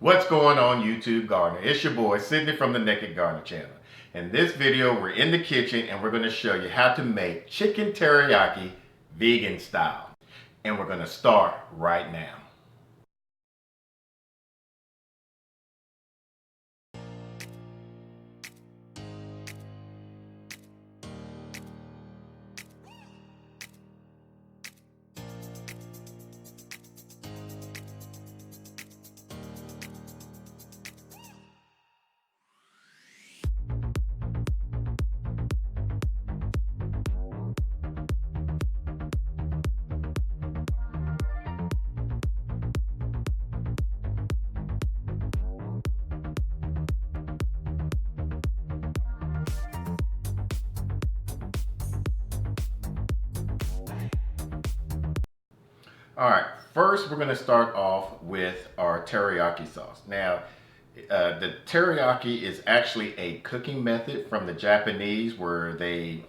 What's going on, YouTube Gardener? It's your boy Sydney from the Naked Gardener channel. In this video, we're in the kitchen and we're going to show you how to make chicken teriyaki vegan style. And we're going to start right now. Alright, first we're going to start off with our teriyaki sauce. Now, the teriyaki is actually a cooking method from the Japanese where they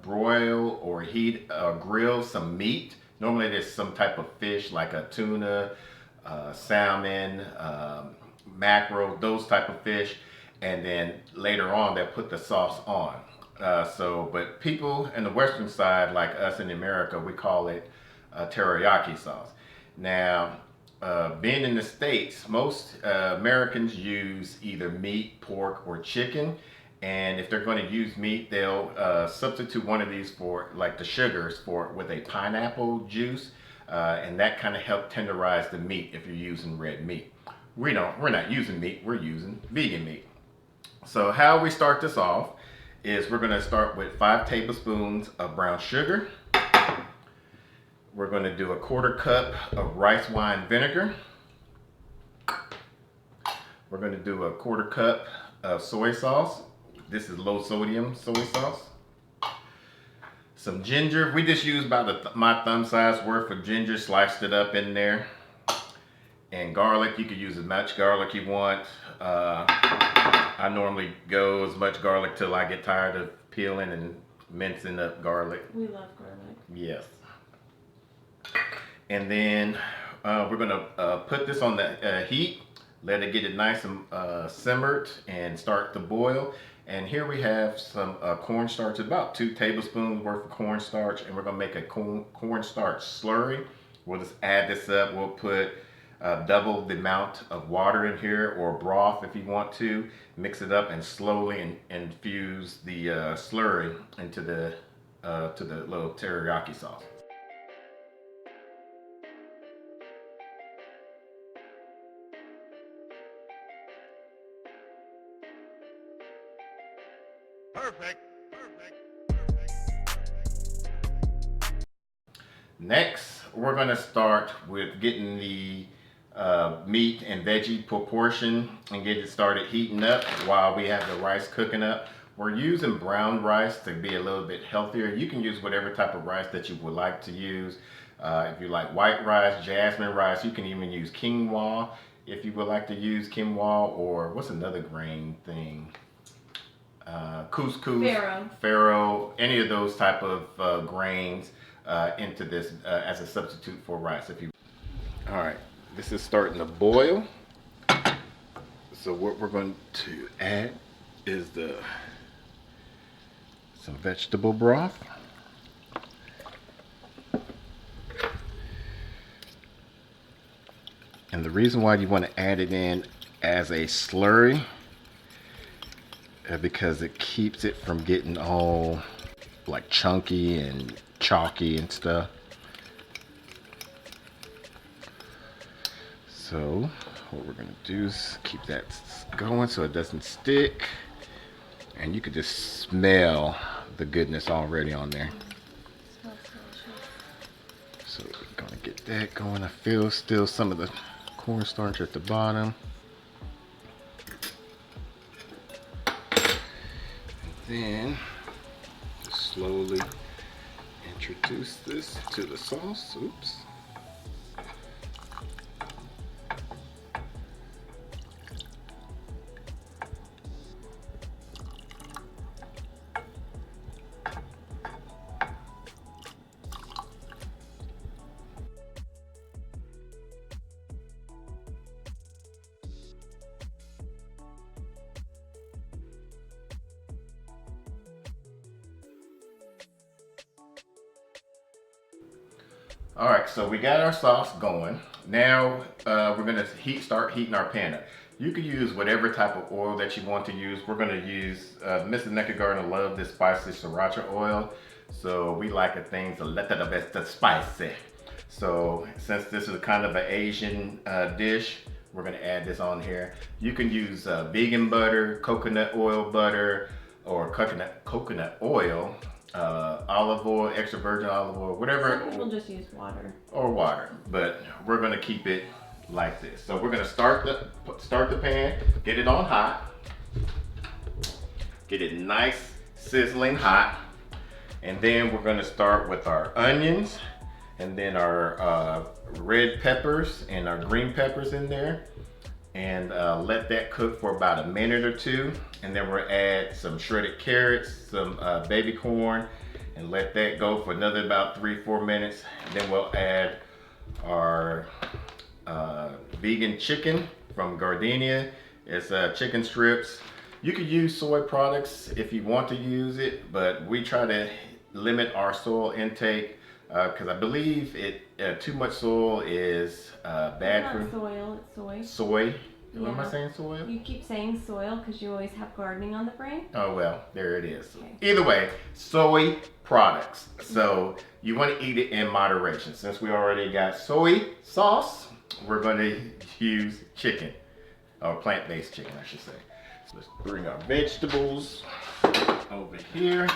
broil or heat or grill some meat. Normally there's some type of fish like a tuna, salmon, mackerel, those type of fish. And then later on they'll put the sauce on. But people in the western side, like us in America, we call it teriyaki sauce. Now, being in the States, most Americans use either meat, pork, or chicken. And if they're going to use meat, they'll substitute one of these for, like the sugars, with a pineapple juice. And that kind of helps tenderize the meat if you're using red meat. We're not using meat, we're using vegan meat. So how we start this off is we're going to start with 5 tablespoons of brown sugar. We're going to do a 1/4 cup of rice wine vinegar. We're going to do a 1/4 cup of soy sauce. This is low sodium soy sauce. Some ginger. We just use about my thumb size worth of ginger, sliced it up in there. And garlic. You could use as much garlic you want. I normally go as much garlic till I get tired of peeling and mincing up garlic. We love garlic. Yes. And then we're going to put this on the heat, let it get it nice and simmered and start to boil. And here we have some cornstarch, about 2 tablespoons worth of cornstarch, and we're going to make a cornstarch slurry. We'll just add this up. We'll put double the amount of water in here, or broth if you want to. Mix it up and slowly infuse the slurry into the little teriyaki sauce. Perfect. Next, we're going to start with getting the meat and veggie proportion and get it started heating up while we have the rice cooking up. We're using brown rice to be a little bit healthier. You can use whatever type of rice that you would like to use. If you like white rice, jasmine rice, you can even use quinoa if you would like to use quinoa, or what's another grain thing? Couscous, farro, any of those type of grains into this as a substitute for rice. All right, this is starting to boil. So what we're going to add is some vegetable broth. And the reason why you want to add it in as a slurry because it keeps it from getting all like chunky and chalky and stuff. So what we're gonna do is keep that going so it doesn't stick, and you could just smell the goodness already on there. So we're gonna get that going. I feel still some of the cornstarch at the bottom. Then slowly introduce this to the sauce. Oops. All right, so we got our sauce going. Now we're gonna start heating our pan up. You can use whatever type of oil that you want to use. We're gonna use Mrs. Naked Garden love this spicy sriracha oil, so we like things a little bit spicy. So since this is kind of an Asian dish, we're gonna add this on here. You can use vegan butter, coconut oil butter, or coconut oil, olive oil, extra virgin olive oil, whatever. Some people just use water. Or water, but we're gonna keep it like this. So we're gonna start the pan, get it on hot, get it nice sizzling hot, and then we're gonna start with our onions, and then our red peppers and our green peppers in there, and let that cook for about a minute or two, and then we'll add some shredded carrots, some baby corn, and let that go for another about 3-4 minutes. And then we'll add our vegan chicken from Gardenia. It's chicken strips. You could use soy products if you want to use it, but we try to limit our soy intake because I believe too much soy is bad for you. It's not soil, it's soy. Soy. Yeah. Am I saying soil? You keep saying soil because you always have gardening on the brain. Oh well, there it is. Okay. Either way, soy products. So you want to eat it in moderation. Since we already got soy sauce, we're going to use chicken, or plant-based chicken, I should say. So let's bring our vegetables over here.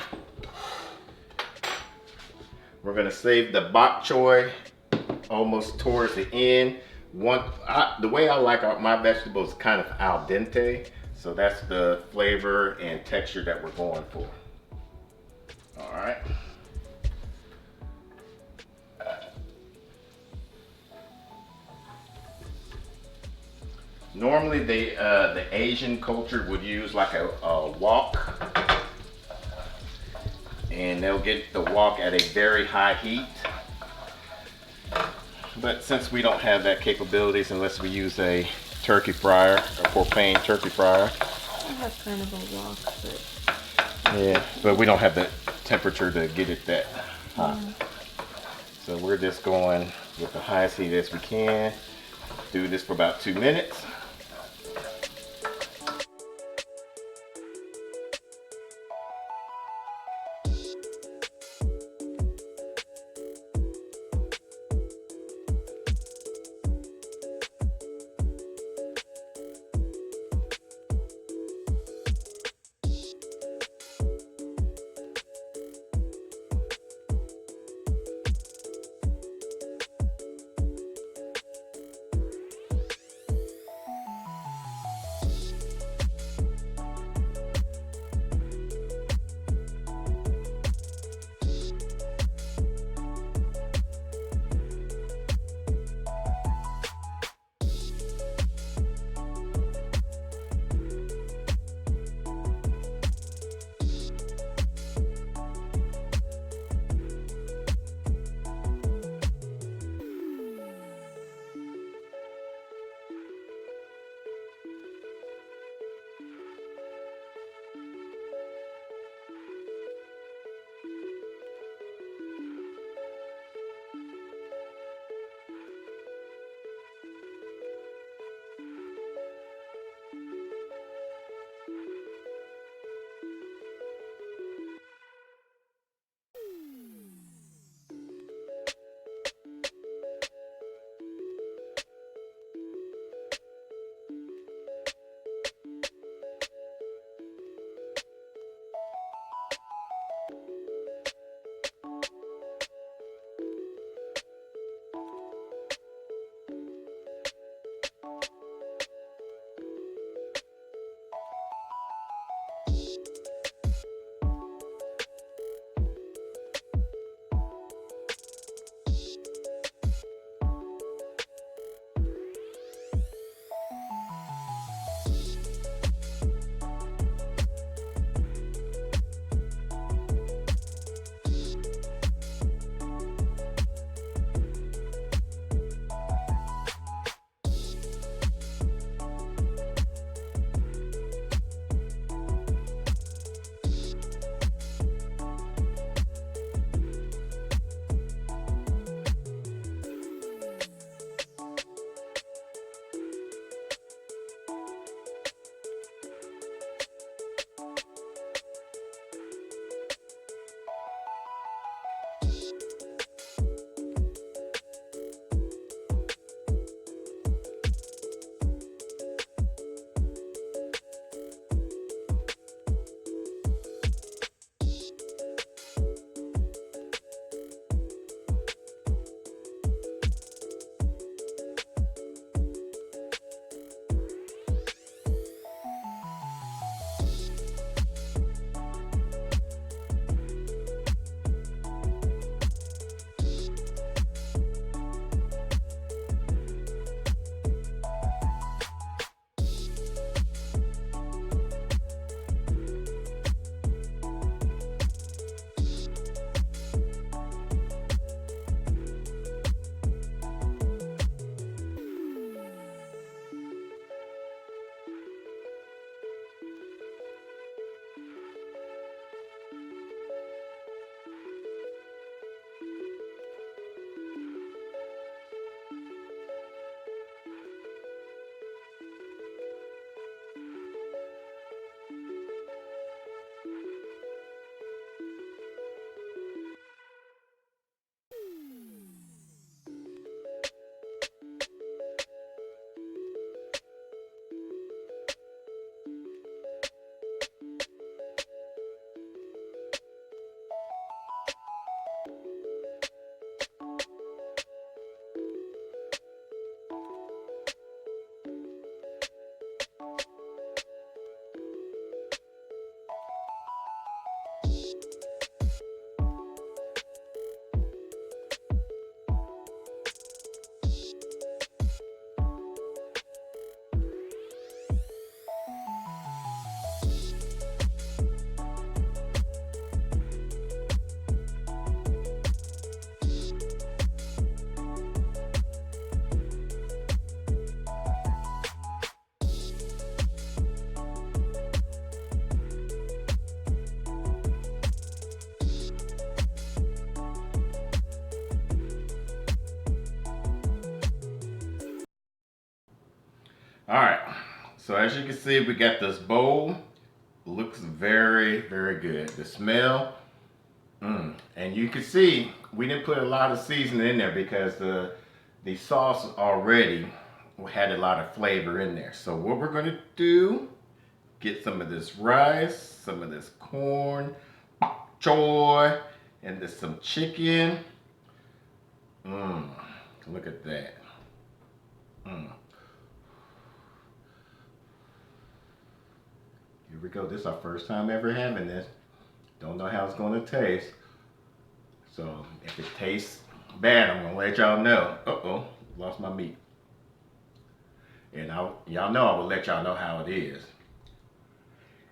We're going to save the bok choy almost towards the end. The way I like my vegetables kind of al dente, so that's the flavor and texture that we're going for. All right. Normally the Asian culture would use like a wok, and they'll get the wok at a very high heat. But since we don't have that capabilities unless we use a turkey fryer, a propane turkey fryer. I have kind of a wok, but... Yeah, but we don't have the temperature to get it that hot. Yeah. So we're just going with the highest heat as we can. Do this for about 2 minutes. All right. So as you can see, we got this bowl. Looks very, very good. The smell, and you can see we didn't put a lot of seasoning in there because the sauce already had a lot of flavor in there. So what we're gonna do, get some of this rice, some of this corn, choy, and there's some chicken. Look at that. Here we go. This is our first time ever having this. Don't know how it's going to taste. So if it tastes bad, I'm going to let y'all know. Uh-oh, lost my meat. And y'all know I will let y'all know how it is.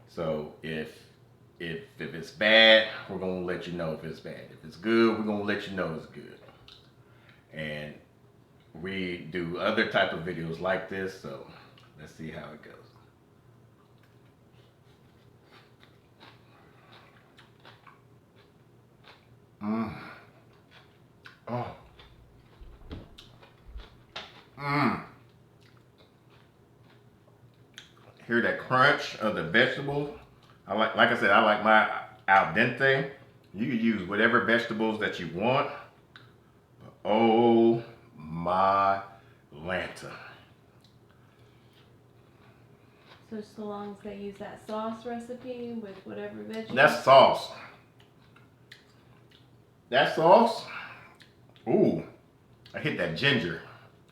So if it's bad, we're going to let you know if it's bad. If it's good, we're going to let you know it's good. And we do other type of videos like this, so let's see how it goes. Oh. Hear that crunch of the vegetables. Like I said, I like my al dente. You can use whatever vegetables that you want. Oh my lanta. So long as they use that sauce recipe with whatever veggies. That's sauce. That sauce. Ooh, I hit that ginger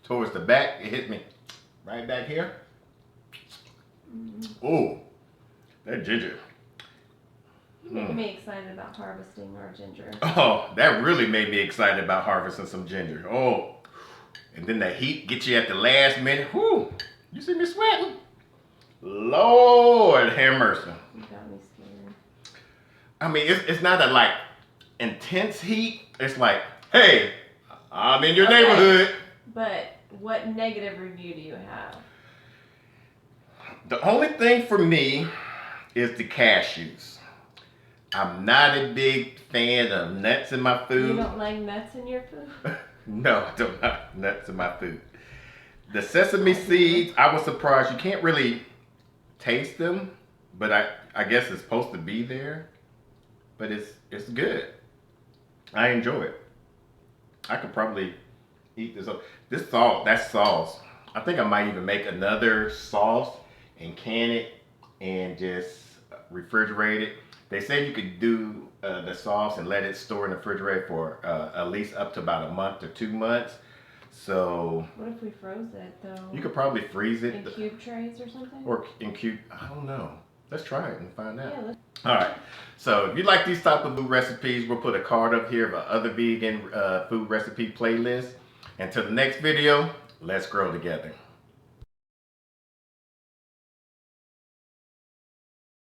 towards the back. It hit me right back here. Ooh, that ginger. You're making me excited about harvesting our ginger. Oh, that really made me excited about harvesting some ginger. Oh, and then the heat gets you at the last minute. Whoo, you see me sweating? Lord have mercy. You got me scared. I mean, it's not a like intense heat. It's like, hey, I'm in your neighborhood. But what negative review do you have? The only thing for me is the cashews. I'm not a big fan of nuts in my food. You don't like nuts in your food? No, I don't like nuts in my food. The sesame seeds, I was surprised. You can't really taste them, but I guess it's supposed to be there. But it's good. I enjoy it. I could probably eat this up. This sauce, that sauce. I think I might even make another sauce and can it and just refrigerate it. They say you could do the sauce and let it store in the refrigerator for at least up to about a month or 2 months. So what if we froze it though? You could probably freeze it. In cube trays or something? Or in cube, I don't know. Let's try it and find out. Yeah, all right. So if you like these type of food recipes, we'll put a card up here of other vegan food recipe playlist. Until the next video, let's grow together.